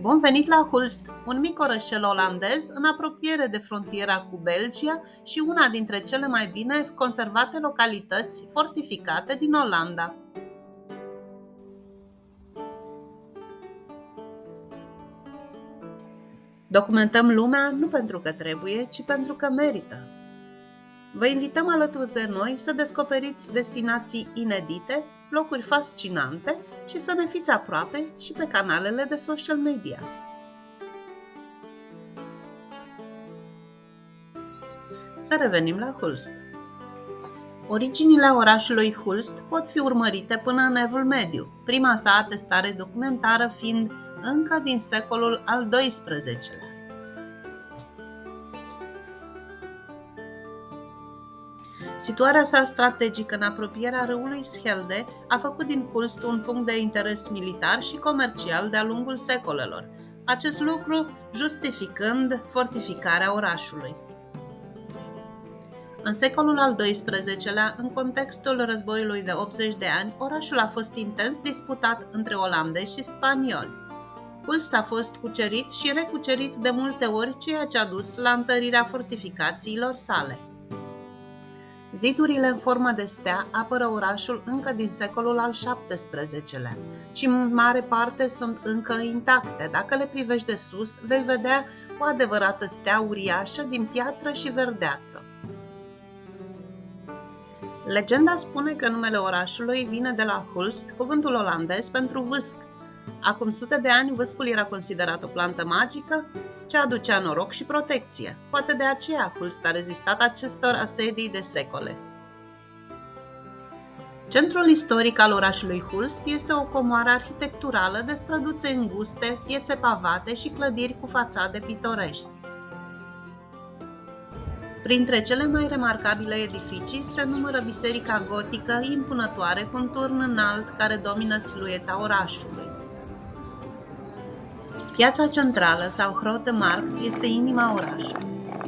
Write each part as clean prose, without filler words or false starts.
Bun venit la Hulst, un mic orășel olandez în apropiere de frontiera cu Belgia și una dintre cele mai bine conservate localități fortificate din Olanda. Documentăm lumea nu pentru că trebuie, ci pentru că merită. Vă invităm alături de noi să descoperiți destinații inedite, locuri fascinante și să ne fiți aproape și pe canalele de social media. Să revenim la Hulst. Originile orașului Hulst pot fi urmărite până în Evul Mediu, prima sa atestare documentară fiind încă din secolul al XII-lea. Situarea sa strategică în apropierea râului Schelde a făcut din Hulst un punct de interes militar și comercial de-a lungul secolelor, acest lucru justificând fortificarea orașului. În secolul al XII-lea, în contextul războiului de 80 de ani, orașul a fost intens disputat între olandezi și spanioli. Hulst a fost cucerit și recucerit de multe ori, ceea ce a dus la întărirea fortificațiilor sale. Zidurile în formă de stea apără orașul încă din secolul al XVII-lea și în mare parte sunt încă intacte. Dacă le privești de sus, vei vedea o adevărată stea uriașă din piatră și verdeață. Legenda spune că numele orașului vine de la Hulst, cuvântul olandez pentru vâsc. Acum sute de ani, vâscul era considerat o plantă magică ce aducea noroc și protecție. Poate de aceea Hulst a rezistat acestor asedii de secole. Centrul istoric al orașului Hulst este o comoară arhitecturală de străduțe înguste, piețe pavate și clădiri cu fațade pitorești. Printre cele mai remarcabile edificii se numără biserica gotică impunătoare cu un turn înalt care domină silueta orașului. Piața centrală sau Grote Markt este inima orașului.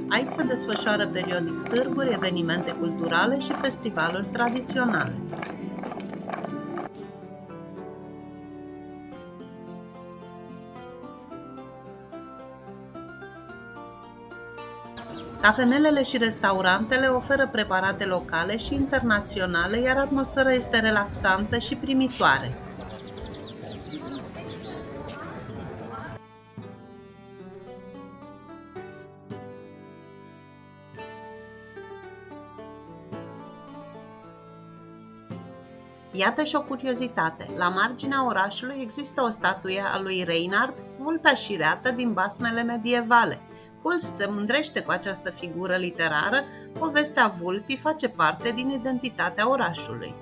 Aici se desfășoară periodic târguri, evenimente culturale și festivaluri tradiționale. Cafenelele și restaurantele oferă preparate locale și internaționale, iar atmosfera este relaxantă și primitoare. Iată și o curiozitate. La marginea orașului există o statuie a lui Reinhard, vulpea șireată din basmele medievale. Hulst se mândrește cu această figură literară, povestea vulpii face parte din identitatea orașului.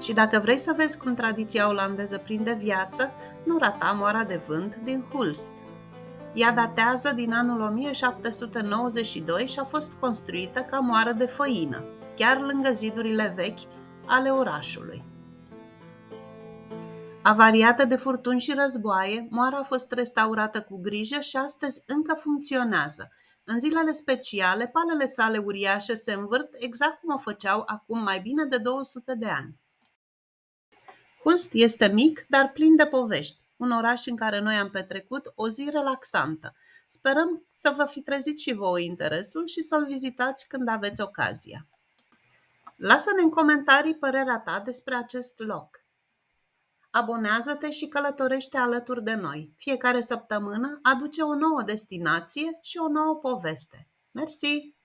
Și dacă vrei să vezi cum tradiția olandeză prinde viață, nu rata moara de vânt din Hulst. Ea datează din anul 1792 și a fost construită ca moară de făină, chiar lângă zidurile vechi ale orașului. Avariată de furtuni și războaie, moara a fost restaurată cu grijă și astăzi încă funcționează. În zilele speciale, palele sale uriașe se învârt exact cum o făceau acum mai bine de 200 de ani. Hulst este mic, dar plin de povești, un oraș în care noi am petrecut o zi relaxantă. Sperăm să vă fi trezit și vouă interesul și să-l vizitați când aveți ocazia. Lasă-ne în comentarii părerea ta despre acest loc. Abonează-te și călătorește alături de noi. Fiecare săptămână aduce o nouă destinație și o nouă poveste. Mersi!